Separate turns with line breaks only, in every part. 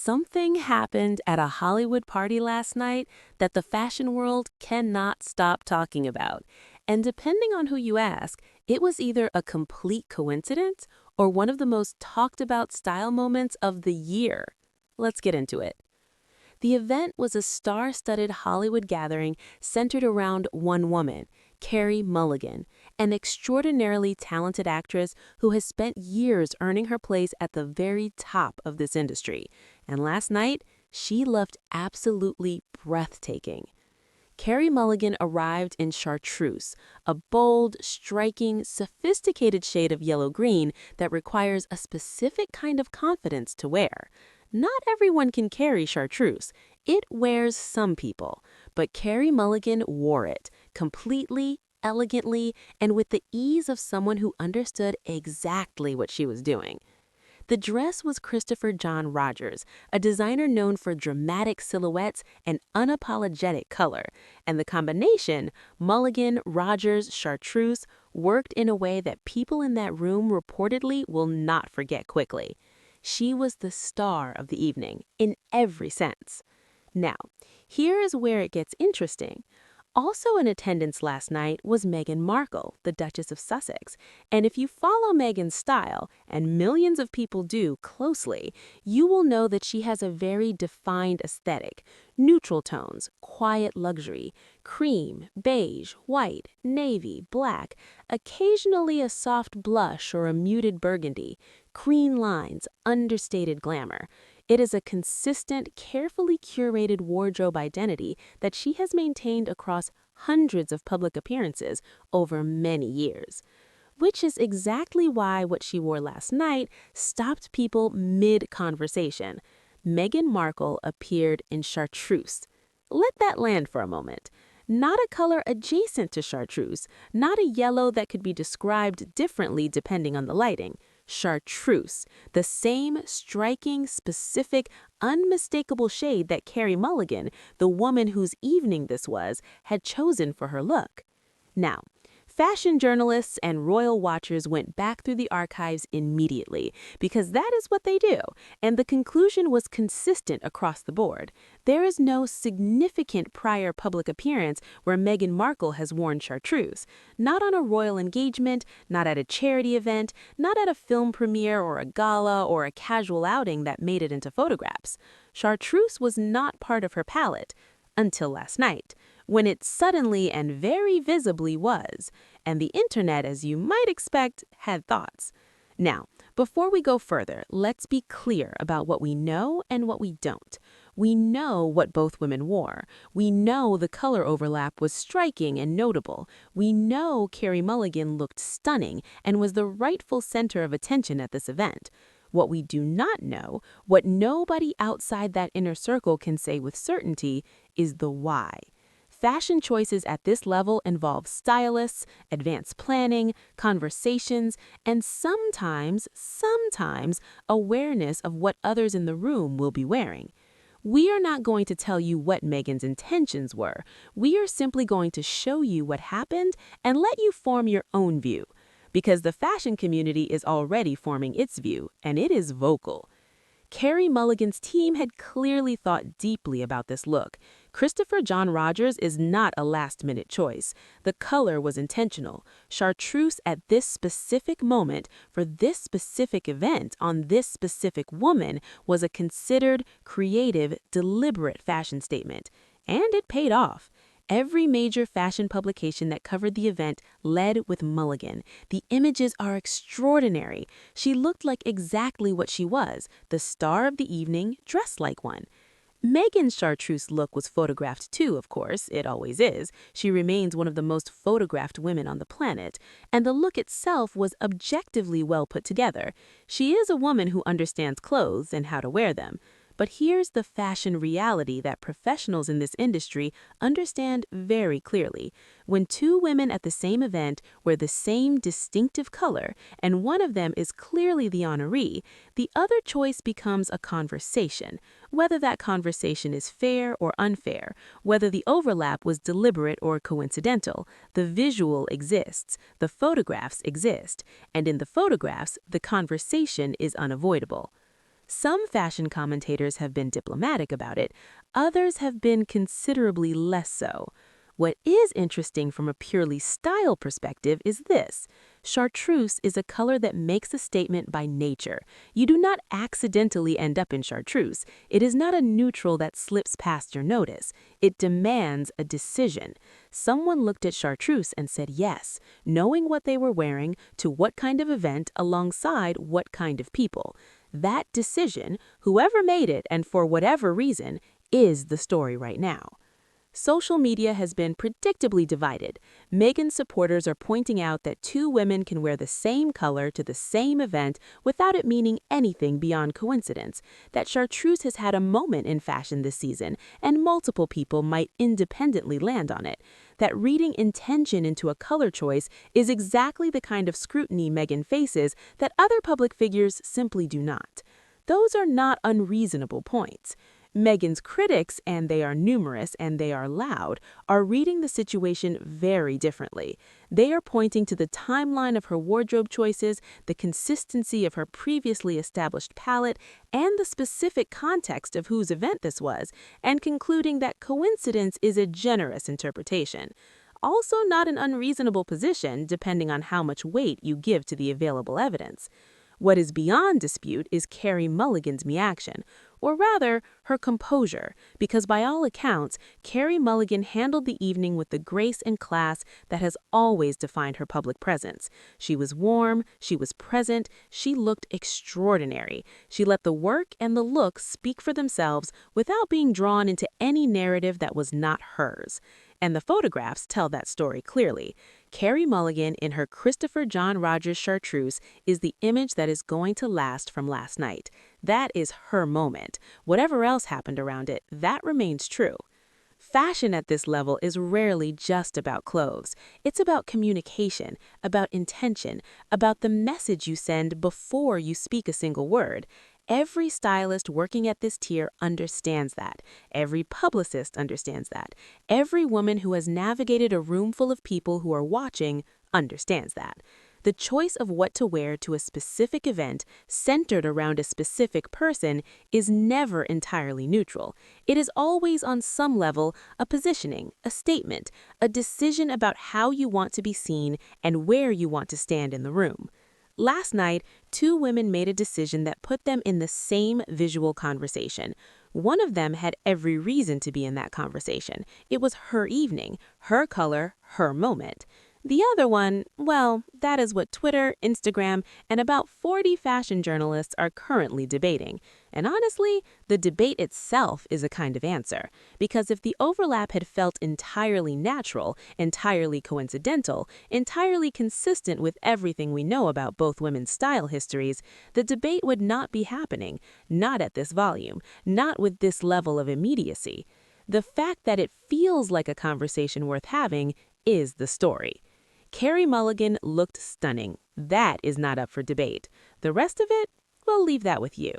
Something happened at a Hollywood party last night that the fashion world cannot stop talking about. And depending on who you ask, it was either a complete coincidence or one of the most talked about style moments of the year. Let's get into it. The event was a star-studded Hollywood gathering centered around one woman, Carey Mulligan, an extraordinarily talented actress who has spent years earning her place at the very top of this industry. And last night, she looked absolutely breathtaking. Carey Mulligan arrived in chartreuse, a bold, striking, sophisticated shade of yellow-green that requires a specific kind of confidence to wear. Not everyone can carry chartreuse. It wears some people. But Carey Mulligan wore it, completely, elegantly, and with the ease of someone who understood exactly what she was doing. The dress was Christopher John Rogers, a designer known for dramatic silhouettes and unapologetic color, and the combination, Mulligan, Rogers, chartreuse, worked in a way that people in that room reportedly will not forget quickly. She was the star of the evening, in every sense. Now, here is where it gets interesting. Also in attendance last night was Meghan Markle, the Duchess of Sussex. And if you follow Meghan's style, and millions of people do closely, you will know that she has a very defined aesthetic. Neutral tones, quiet luxury, cream, beige, white, navy, black, occasionally a soft blush or a muted burgundy, clean lines, understated glamour. It is a consistent, carefully curated wardrobe identity that she has maintained across hundreds of public appearances over many years. Which is exactly why what she wore last night stopped people mid-conversation. Meghan Markle appeared in chartreuse. Let that land for a moment. Not a color adjacent to chartreuse, not a yellow that could be described differently depending on the lighting. Chartreuse, the same striking, specific, unmistakable shade that Carey Mulligan, the woman whose evening this was, had chosen for her look. Now, fashion journalists and royal watchers went back through the archives immediately, because that is what they do, and the conclusion was consistent across the board. There is no significant prior public appearance where Meghan Markle has worn chartreuse. Not on a royal engagement, not at a charity event, not at a film premiere or a gala or a casual outing that made it into photographs. Chartreuse was not part of her palette until last night, when it suddenly and very visibly was, and the internet, as you might expect, had thoughts. Now, before we go further, let's be clear about what we know and what we don't. We know what both women wore. We know the color overlap was striking and notable. We know Carey Mulligan looked stunning and was the rightful center of attention at this event. What we do not know, what nobody outside that inner circle can say with certainty, is the why. Fashion choices at this level involve stylists, advanced planning, conversations, and sometimes awareness of what others in the room will be wearing. We are not going to tell you what Meghan's intentions were. We are simply going to show you what happened and let you form your own view. Because the fashion community is already forming its view, and it is vocal. Carey Mulligan's team had clearly thought deeply about this look. Christopher John Rogers is not a last-minute choice. The color was intentional. Chartreuse at this specific moment, for this specific event, on this specific woman, was a considered, creative, deliberate fashion statement. And it paid off. Every major fashion publication that covered the event led with Mulligan. The images are extraordinary. She looked like exactly what she was, the star of the evening, dressed like one. Meghan's chartreuse look was photographed too, of course. It always is. She remains one of the most photographed women on the planet. And the look itself was objectively well put together. She is a woman who understands clothes and how to wear them. But here's the fashion reality that professionals in this industry understand very clearly. When two women at the same event wear the same distinctive color, and one of them is clearly the honoree, the other choice becomes a conversation. Whether that conversation is fair or unfair, whether the overlap was deliberate or coincidental, the visual exists, the photographs exist, and in the photographs, the conversation is unavoidable. Some fashion commentators have been diplomatic about it, others have been considerably less so. What is interesting from a purely style perspective is this. Chartreuse is a color that makes a statement by nature. You do not accidentally end up in chartreuse. It is not a neutral that slips past your notice. It demands a decision. Someone looked at chartreuse and said yes, knowing what they were wearing, to what kind of event, alongside what kind of people. That decision, whoever made it and for whatever reason, is the story right now. Social media has been predictably divided. Meghan's supporters are pointing out that two women can wear the same color to the same event without it meaning anything beyond coincidence, that chartreuse has had a moment in fashion this season, and multiple people might independently land on it, that reading intention into a color choice is exactly the kind of scrutiny Meghan faces that other public figures simply do not. Those are not unreasonable points. Meghan's critics, and they are numerous and they are loud, are reading the situation very differently. They are pointing to the timeline of her wardrobe choices, the consistency of her previously established palette, and the specific context of whose event this was, and concluding that coincidence is a generous interpretation. Also not an unreasonable position, depending on how much weight you give to the available evidence. What is beyond dispute is Carey Mulligan's reaction, or rather, her composure, because by all accounts, Carey Mulligan handled the evening with the grace and class that has always defined her public presence. She was warm, she was present, she looked extraordinary. She let the work and the look speak for themselves without being drawn into any narrative that was not hers. And the photographs tell that story clearly. Carey Mulligan in her Christopher John Rogers chartreuse is the image that is going to last from last night. That is her moment. Whatever else happened around it, that remains true. Fashion at this level is rarely just about clothes. It's about communication, about intention, about the message you send before you speak a single word. Every stylist working at this tier understands that. Every publicist understands that. Every woman who has navigated a room full of people who are watching understands that. The choice of what to wear to a specific event centered around a specific person is never entirely neutral. It is always on some level a positioning, a statement, a decision about how you want to be seen and where you want to stand in the room. Last night, two women made a decision that put them in the same visual conversation. One of them had every reason to be in that conversation. It was her evening, her color, her moment. The other one, well, that is what Twitter, Instagram, and about 40 fashion journalists are currently debating. And honestly, the debate itself is a kind of answer. Because if the overlap had felt entirely natural, entirely coincidental, entirely consistent with everything we know about both women's style histories, the debate would not be happening, not at this volume, not with this level of immediacy. The fact that it feels like a conversation worth having is the story. Carey Mulligan looked stunning. That is not up for debate. The rest of it, we'll leave that with you.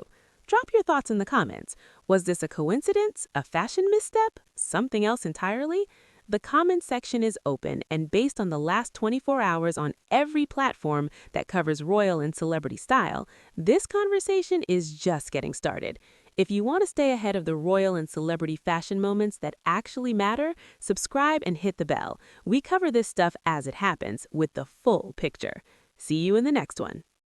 Drop your thoughts in the comments. Was this a coincidence, a fashion misstep, something else entirely? The comments section is open, and based on the last 24 hours on every platform that covers royal and celebrity style, this conversation is just getting started. If you want to stay ahead of the royal and celebrity fashion moments that actually matter, subscribe and hit the bell. We cover this stuff as it happens with the full picture. See you in the next one.